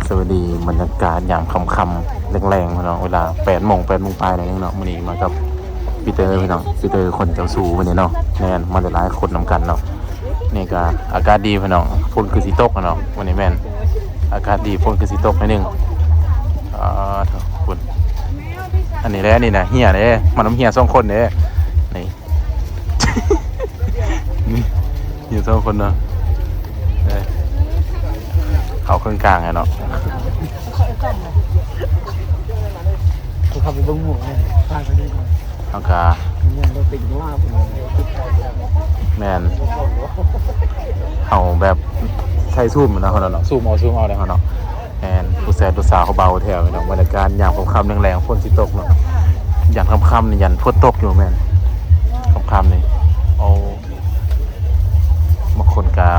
สวัสดีบรรยากาศอย่างค่ำๆแรงๆพี่น้องเวลา8 โมงปลายอะไรเนาะมื้อนี้มากับปีเตอร์พี่น้องปีเตอร์คนเจ้าสู้วันนี้เนาะแน่นมาหลายคนนำกันเนาะนี่ก็อากาศดีพี่น้องฝนคือสิตกเนาะวันนี้แม่นอากาศดีฝนคือสิตกนิดนึงเถอะฝนอันนี้แหละนี่นะเฮียเด้มันน้ำเฮีย2 คนเด้นี่ นี่เฮีย2 คนเนาะเขาเครื่องกลางไงเนาะเขาขับไปเบิ้งหมูเนี่ยทางไปนี่ก่อนเอากาเนี่ยเราติดว่าผมแมนเอาแบบใช้ซูมนะเขาเนาะซูมเอาได้เขาเนาะแมนผู้แสนผู้สาวเขาเบาแถวเนาะบรรยากาศอย่างคำแรงๆฝนสิตกเนาะอย่างคำนี่ยันฝนตกอยู่แมนคำนี่เอาบางคนก็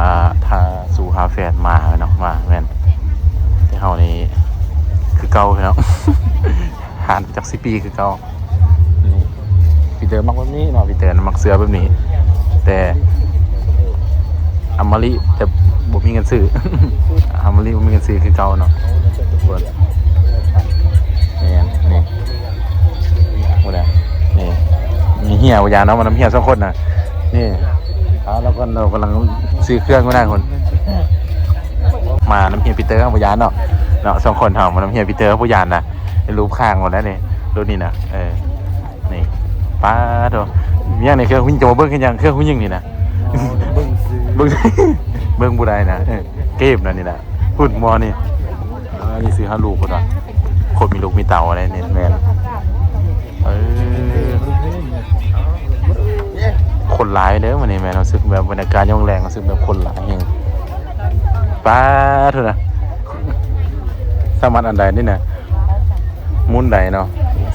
ทาสู่หาแฟนมาเนาะมาแมนที่เฮานี่คือเก่าเนาะ ห่างจาก10 ปีคือเก่านี่ปีเตอร์มักแบบนี้เนาะปีเตอร์มักเสื้อแบบนี้แต่อมริแต่บ่มีเงินซื้อ อมริบ่มีเงินซื้อคือเก่าเนาะนี่นี่บ่ได้นี่มีเหี้ยวอย่าเนาะมันน้ำเหี้ย2 คนน่ะนี่แล้วก็เรากำลังซื้อเครื่องก็ได้คนมาน้ำเฮียปีเตอร์กับพยานเนาะ2 คนเฮามาน้ำเฮียปีเตอร์กับพยานนะรูปข้างหมดแล้วนี่รูปนี่นะนี่ป้าโตยังในเครื่องหุ่นโจเบิ้งขึ้นยังเครื่องหุ่นยิงนี่นะเบิ้งเบิ้งบุได้นะเก็บนะนี่นะหุ่นมอนี่นี่ซื้อ5 ลูกคนละคนมีลูกมีเต่าอะไรนี่แมนคนหลายเด้อวันนี้แม่รู้สึกแบบบรรยากาศย่องแรงรู้สึกแบบคนหลายเองป้าเถอะนะสามารถอันใดนี่นะมุนใดเนาะ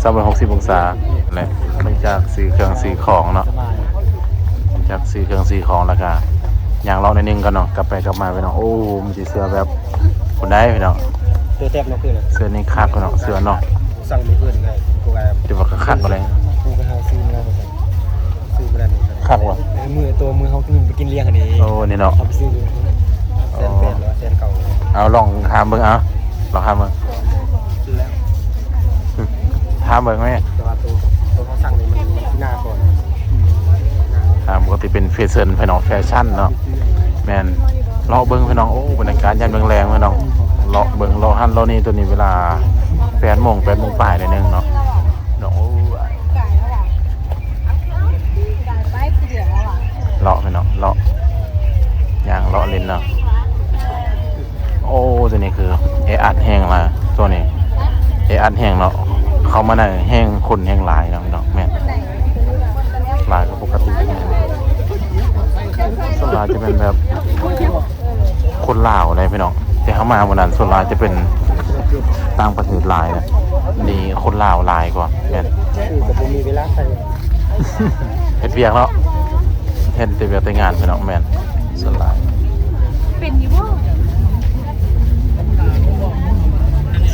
360 องศาอะไรหลังจากซื้อเครื่องซื้อของเนาะจากซื้อเครื่องซื้อของแล้วก็อย่างเราในนึงกันเนาะกลับไปกลับมาไปเนาะโอ้มันสิเสื้อแบบคนได้พี่เนาะเสื้อแทบเนาะคือเสื้อนี่คักเนาะเสื้อเนาะสั่งไม่เพื่อนไงกูไงเดี๋ยวว่าคักบ่เลยกูไปหาซื้อมาซื้อมาได้คักว่ะมือเขาไปกินเลี้ยงอันนี้โอ้นี่เนาะเอาไปซื้อแสน8แล้วแสนเก่าเอาลองถามเบิ่งเอาลองถามเบิ่งแล้วถามเบิ่งแม่แต่ว่าตัวเขาสั่งนี่มันที่หน้าก่อนปกติเป็นแฟชั่นพี่น้องแฟชั่นเนาะแม่นเลาะเบิ่งพี่น้องโอ้บรรยากาศยามแรงๆพี่น้องเลาะเบิ่งเลาะหันเลาะนี่ตัวนี้เวลา8 โมงปลายนิดนึงเนาะโอ้เลาะพี่น้องเลาะย่างเลาะเล่นเนาะโอ้ตัวนี้คืออัดแห้งละตัวนี้อัดแห้งเนาะเขามาได้แห้งคนแห้งหลายเนาะพี่น้องแม่นหลายก็ปกติส่วนหลายจะเป็นแบบคนลาวอะไรพี่น้องแต่เขามาวันนั้นส่วนหลายจะเป็นต่างประเทศหลายนะนี่คนลาวหลายกว่าแม่นจะมีเวลาใส่เฮ็ดเวียกเนาะเฮ็ดแต่เวียกแต่งานพี่น้องแม่นส่วนหลายเป็นอยู่บ่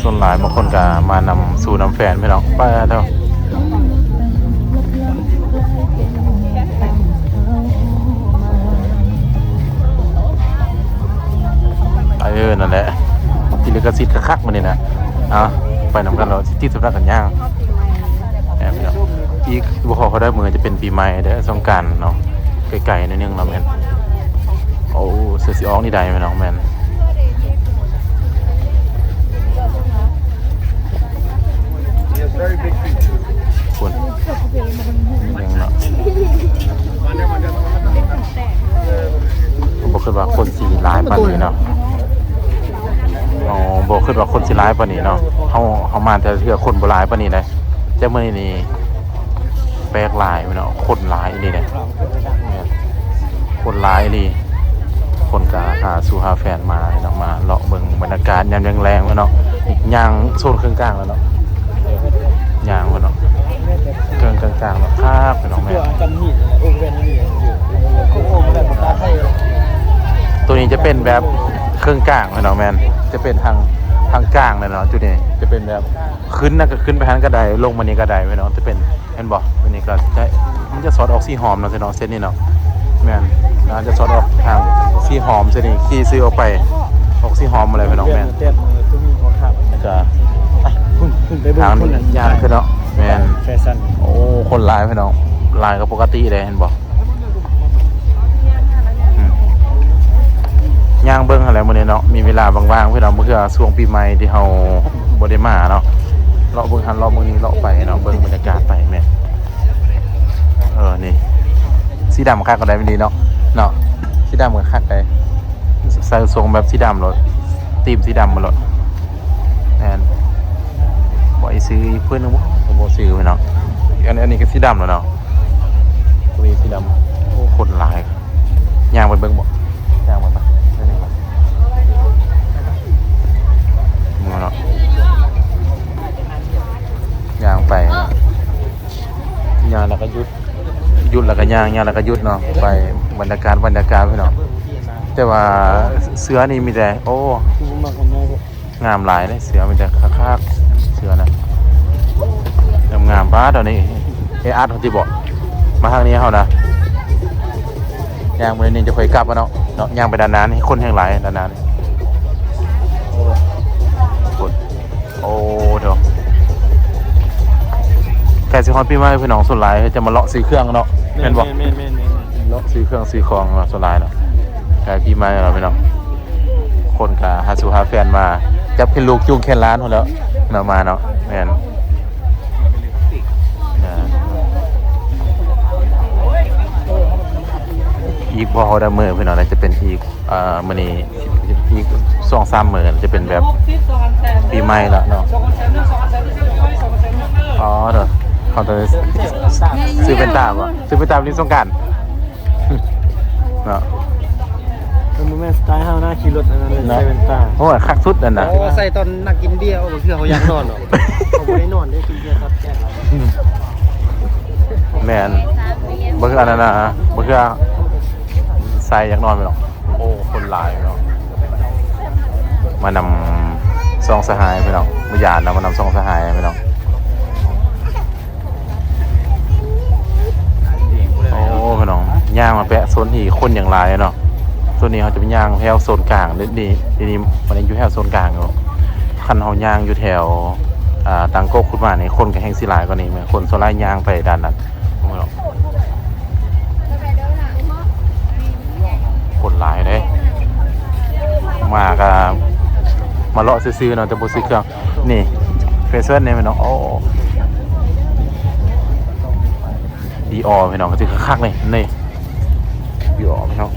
ส่วนหลายบางคนก็มานำสู่น้ำแฟนพี่น้องไปเถอะนั่นแหละที่ลิขสิทธิ์คักๆมาเนี่ยนะไปนำกันเราที่สำนักกันย่างพี่น้องอีกบุคคลเขาได้มือจะเป็นปีใหม่เด้อสงกรานต์เนาะไกลๆนิดนึงเราแมนโอ้เสือสีออกนี่ได้ไหมน้องแมนคุณยังเนาะผมบอกคือว่าคนสีร้ายปานนี้เนาะบอกคือว่าคนสิร้ายปานนี้เนาะเขามาแต่เทื่อคนบ่ร้ายปานนี้เลยแต่มื้อนี้แปลกหลายเนาะคนร้ายนี่แหละคนร้ายนี่คนก็หาสู่หาแฟนมาเนาะมาเลาะเบิ่งบรรยากาศยามแรงๆเนาะย่างโซนเครื่องกลางแล้วเนาะย่างเนาะเครื่องกลางๆเนาะครับพี่น้องแม่ตัวนี้จะเป็นแบบเครื่องกลางพี่น้องแม่นจะเป็นทางกลางเลยเนาะจุดนี้จะเป็นแบบขึ้นนะก็ขึ้นไปทางกระไดลงมานี่กระไดพี่น้องจะเป็นเห็นบ่ตัวนี้ก็มันจะสอดออกสีหอมเนาะพี่น้องเส้นนี้เนาะแม่นจะสอดออกทางสีหอมเส้นนี้ขี่ซื้อออกไปออกสีหอมอะไรพี่น้องแม่น ทางนี้ยากคือเนาะแม่น แฟชั่น โอ้คนหลายพี่น้องหลายก็ปกติเลยเห็นบ่ย่างเบิ่งอะไรมื้อนี้เนาะมีเวลาว่างๆพี่น้องเมื่อช่วงปีใหม่ที่เฮาบ่ได้มาเนาะเลาะเบิ่งหันเลาะเบิ่งนี้เลาะไปเนาะเบิ่งบรรยากาศไปแม่นี่สีดำคักก็ได้ไม่ดีเนาะสีดำก็คักได้ใส่ทรงแบบสีดำเลยธีมสีดำมาเลยแม่นบ่อีซื้อเพิ่นนึงบ่ซื้อพี่น้องอันนี้ก็สีดำแล้วเนาะตัวนี้สีดำโอ้คนหลายย่างไปเบิ่งบ่ย่างไปปะได้ไหมครับมึงเนาะย่างไปเนาะย่างแล้วก็หยุดแล้วก็ย่างแล้วก็หยุดเนาะไปบรรยากาศพี่น้องแต่ว่าเสือนี่มีแต่โอ้งามหลายเลยเสือมีแต่คักๆเสือนะงามบ้าตอนนี้อาร์ตเขาที่บอกมาทางนี้เขานะย่างไปนี่จะค่อยกลับมาเนาะย่างไปด้านนั้นให้คนแห่งหลายด้านนั้นโอ้เดี๋ยวแกสิฮอนพี่ไม้พี่น้องส่วนหลายจะมาเลาะซื้อเครื่องเนาะแม่นบอกเลาะซื้อเครื่องซื้อของส่วนหลายเนาะแกพี่ไม้เราพี่น้องคนกะหาสู่หาแฟนมาจับขึ้นลูกจูงแค่ร้านเขาแล้วเนาะมาเนาะแม่นอีกพอเขาได้มือพี่น้องจะเป็นอีกมื้อนี้อีก2-3 มื้อจะเป็นแบบปีใหม่ละเนาะอ๋อเด้อเขาจะซื้อเป็นตาบ่ซื้อเป็นตาลิ้นสงกรานต์เนาะมันแม่สไตล์เฮาหน้าขี่รถอันนั้นเลยใส่แว่นตาโอ้คักสุดนั่นน่ะใส่ตอนนักกินเบียร์เพื่อเขาอยากนอนหรอเขาบ่ได้นอนได้กินเบียร์ครับแก่แม่นบ่คืออันนั้นน่ะบ่คือใส่อยากนอนไปหรอกโอ้คนหลายเนาะมานำซองสหายไปเนาะบ่ยานมานำซองสหายไปเนาะโอ้พี่น้องย่างมาแปะโซนที่คนอย่างหลายเนาะโซนนี้เขาจะเป็นย่างแถวโซนกลางนี่ทีนี้มันอยู่แถวโซนกลางอยู่คันเฮาย่างอยู่แถวตังโกขึ้นมานี่คนก็แห่งสิหลายกว่านี้แม่คนโซนหลายย่างไปด้านนั้นคนหลายเด้มาก็มาเลาะซื้อๆเนาะแต่บ่ซื้อเครื่องนี่เฟเซอร์นี่พี่น้องโอ้ดีออพี่น้องก็สิคักๆนี่ดีออพี่น้อง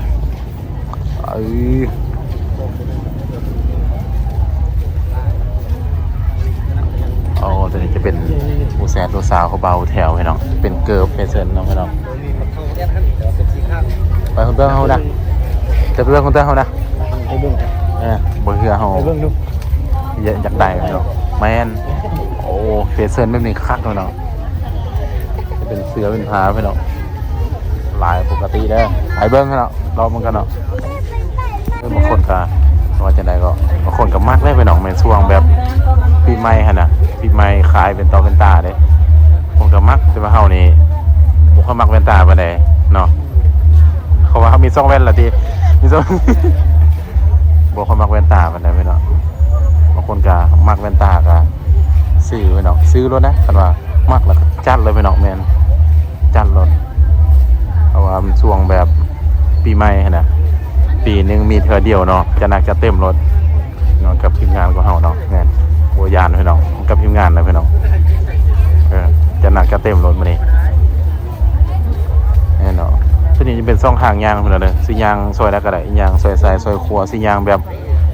ตัวนี้จะเป็นผู้แสนตัวสาวเขาเบาแถวพี่น้องเป็นเกิร์ลเฟเซอร์เนาะพี่น้องไปคนเตอร์เขานะจะไปเรื่องคนเตอร์เขานะไปเบิ่งบ่เฮือเขาไปเบิ่งดูอยากได้เนาะแมนโอ้เฟเซอร์ไม่มีคักเลยเนาะจะเป็นเสือเป็นผาพี่น้องหลายปกติได้ไปเบิ่งเนาะรอมันกันเนาะบางคนก็ว่าจะได้ก็บางคนก็มักได้ไปหน่องในช่วงแบบปีใหม่ฮะนะปีใหม่ขายเป็นตอเป็นตาเด้ผมก็มักแต่ว่าเฮานี่ผมก็มักเป็นตาไปเลยเนาะเขาว่าเขามีซ่องแว่นละทีมีซ่องบอกเขามักแว่นตาไปเลยไปเนาะบางคนก็มักแว่นตาก็ซื้อไปเนาะซื้อรถนะกันว่ามักแล้วก็จัดเลยไปเนาะแมนจัดรถเพราะว่ามันช่วงแบบปีใหม่ฮะนะปีนึงมีเธอเดียวเนาะจะนักจะเต็มรถเนาะกับทีมงานของเฮาเนาะแม่นโบยานพี่น้องกับทีมงานนะพี่น้องจะนักจะเต็มรถมื้อนี้แน่เนาะตัวนี้จะเป็นช่องทางยางพี่น้องเด้อสิยางซอยได้ก็ได้ยางซอยซ้ายซอยขวาสิยางแบบ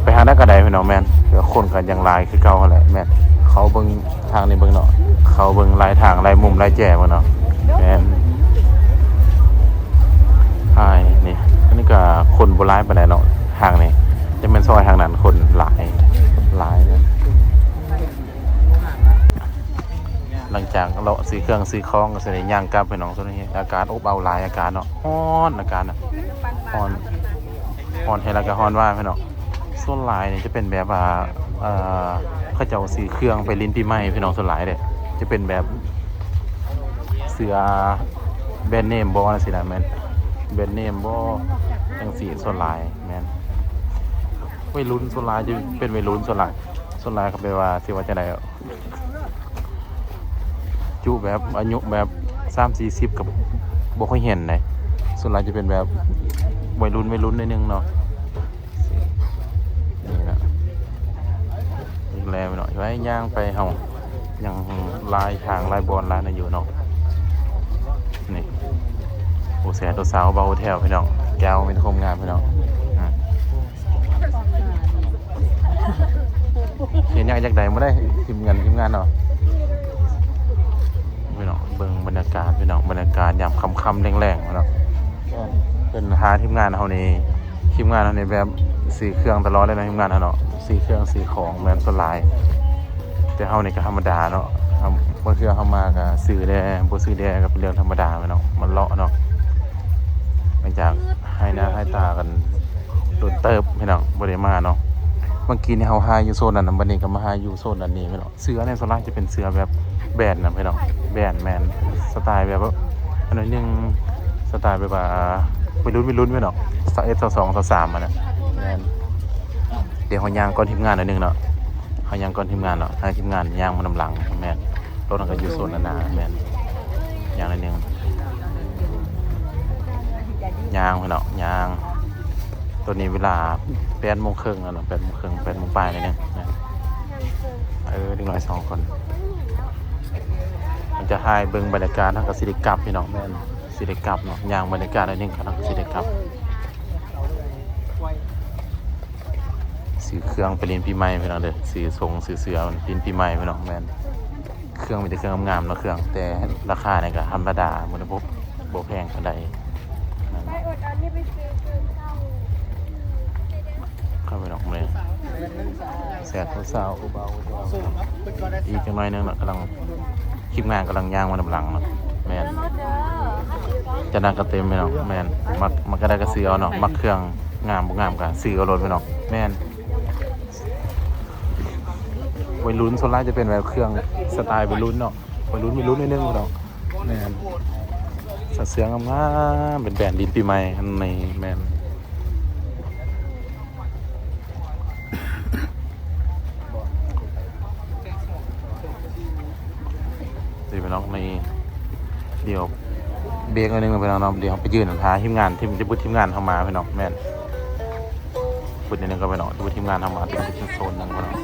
ไปทางได้ก็ได้พี่น้องแม่นเดี๋ยวคนก็ยังหลายคือเก่าหั่นแหละแม่นเขาเบิ่งทางนี้เบิ่งเนาะเขาเบิ่งหลายทางหลายมุมหลายแจ่บ่เนาะแม่นนี่อันนี้ก็คนโบราณไปไหนเนาะทางนี้จะเป็นซอยทางนั้นคนหลายเนี่ยหลังจากเราซื้อเครื่องซื้อของก็เสร็จย่างกลับไปน้องส่วนนี้อาการอบเอาหลายอาการเนาะฮ้อนอาการนะฮ้อนให้ละก็ฮ้อนว่าพี่น้องส่วนหลายนี่จะเป็นแบบเขาเจ้าซื้อเครื่องไปลิ้นปีใหม่พี่น้องส่วนหลายเด้จะเป็นแบบเสือแบรนด์เนมบ่ว่าสิล่ะแม่นแบรนด์เนมบ่จังซี่ส่วนหลายแม่นวัยรุ่นส่วนหลายจะเป็นวัยรุ่นส่วนหลายก็แปลว่าสิว่าจังได๋ จุแบบอายุแบบ30-40กับบ่ค่อยเห็นเลยส่วนใหญ่จะเป็นแบบวัยรุ่นนิดนึงเนาะนี่นะอีกแล้วไปหน่อยไว้ย่างไปเฮายังลายทางลายบอลลายน่ะอยู่เนาะนี่โอ้แสตัวสาวเบาแถวพี่น้องแก้วเป็นโคมงามพี่น้องเห็นยังจากใดมาได้ทีมงานเนาะพี่น้องเบิ่งบรรยากาศพี่น้องบรรยากาศยามค่ำๆแรงๆเนาะเป็นหาทีมงานเฮานี่ทีมงานเฮานี่แบบสีเครื่องตลอดเลยนะทีมงานเฮาเนาะสีเครื่องสีของแบบสลายแต่เฮานี่ก็ธรรมดาเนาะบ่เชื่อเฮามาก็ซื้อได้บ่ซื้อได้ก็เป็นเรื่องธรรมดาพี่น้องมันเลาะเนาะหลังจากให้หน้าให้ตากันโดนเติบพี่น้องบ่ได้มาเนาะเมื่อกี้นี่เฮาหาอยู่โซนนั้นบัดนี้ก็มาหาอยู่โซนนั้นนี่พี่น้องเสื้อในโซนล่างจะเป็นเสื้อแบบแบรนด์นะพี่น้องแบรนด์แมนสไตล์แบบว่าอันนั้นนึงสไตล์แบบว่าวัยรุ่นพี่น้อง21 22 23อ่ะนะแม่นเดี๋ยวเฮาย่างก่อนทีมงานหน่อยนึงเนาะเฮาย่างก่อนทีมงานเนาะให้ทีมงานย่างมานำหลังแม่นรถมันก็อยู่โซนนั้นนะแม่นย่างหน่อยนึงย่างพี่น้องย่างตัวนี้เวลา8:30นแล้วเนาะ8:30 8:00ปลายนิดนึงนะเด็กน้อย2คนมันจะให้เบิ่งบรรยากาศทางกับสิได้กลับพี่น้องแม่นสิได้กลับเนาะย่างบรรยากาศหน่อยนึงครับสิได้กลับซื้อเครื่องไปเรียนปีใหม่พี่น้องเด้อซื้อทรงซื้อเสื้อเรียนปีใหม่พี่น้องแม่นเครื่องมีแต่เครื่องงามๆเนาะเครื่องแต่ราคาเนี่ยก็ธรรมดาบ่แพงปานใดไปอดอันนี้ไปซื้อเข้าไปดอกเลยแสบสาวๆเบาๆอีกจังหน่อยนึงเนาะกำลังคลิปงานกำลังย่างมาดำหลังเนาะแมนจะนั่งกระเต็มไปเนาะแมนมักก็ได้กระซื้อเอาเนาะมักเครื่องงามบ่งามกันซื้อเอารถไปเนาะแมนวัยรุ่นโซล่าจะเป็นแบบเครื่องสไตล์วัยรุ่นเนาะวัยรุ่นนิดนึงเนาะแมนสัดเสียงงามๆเป็นแบรนด์ดินปีใหม่อันนี้แมนไปน้องในเดี๋ยวเบรกอันนึงไปน้องเดี๋ยวไปยืนหาทีมงานที่จะพูดทีมงานเข้ามาไปน้องแม่นพูดนิดนึงก็ไปน้องพูดทีมงานเข้ามาเป็นโซนนึงไปน้อง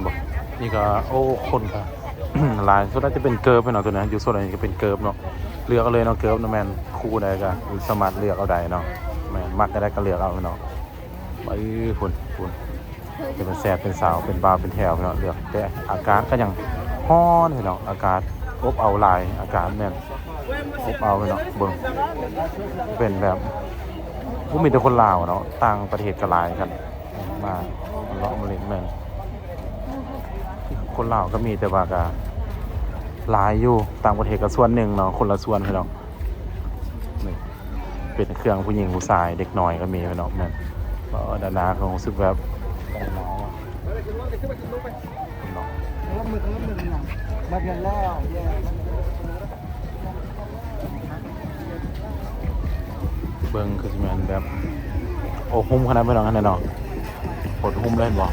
บอกนี่ก็โอ้คนค่ะ ลายสุดท้ายจะเป็นเกิร์ฟไปน้องตัวนี้อยู่โซนนี้ก็เป็นเกิร์ฟเนาะเลือกเอาเลยเนาะเกิร์ฟเนาะแม่นคู่ใดก็สามารถเลือกเอาใดเนาะแม่นมักก็ได้ก็เลือกเอาไปน้องไปคุณจะเป็นแสบเป็นสาวเป็นบาเป็นแถวเนาะเลือกแต่อากาศก็ยังฮ้อนเนาะอากาศอบเอาหลายอากาศแม่นอบเอาเนาะเบิ่งเป็นแบบผู้มีแต่คนลาวเนาะต่างประเทศก็หลายกันมาเลาะมาเล่นแม่นคนลาวก็มีแต่ว่าก็หลายอยู่ต่างประเทศก็ส่วนหนึ่งเนาะคนละส่วนเนาะนี่เป็นเครื่องผู้หญิงผู้ชายเด็กน้อยก็มีเนาะแม่นก็ด้านหน้าก็รู้สึกแบบเบิ้งคือสิแม่นแบบโอ้หุ้มขนาดไม่น้องขนาดเนาะปวดหุ้มเล่นบ่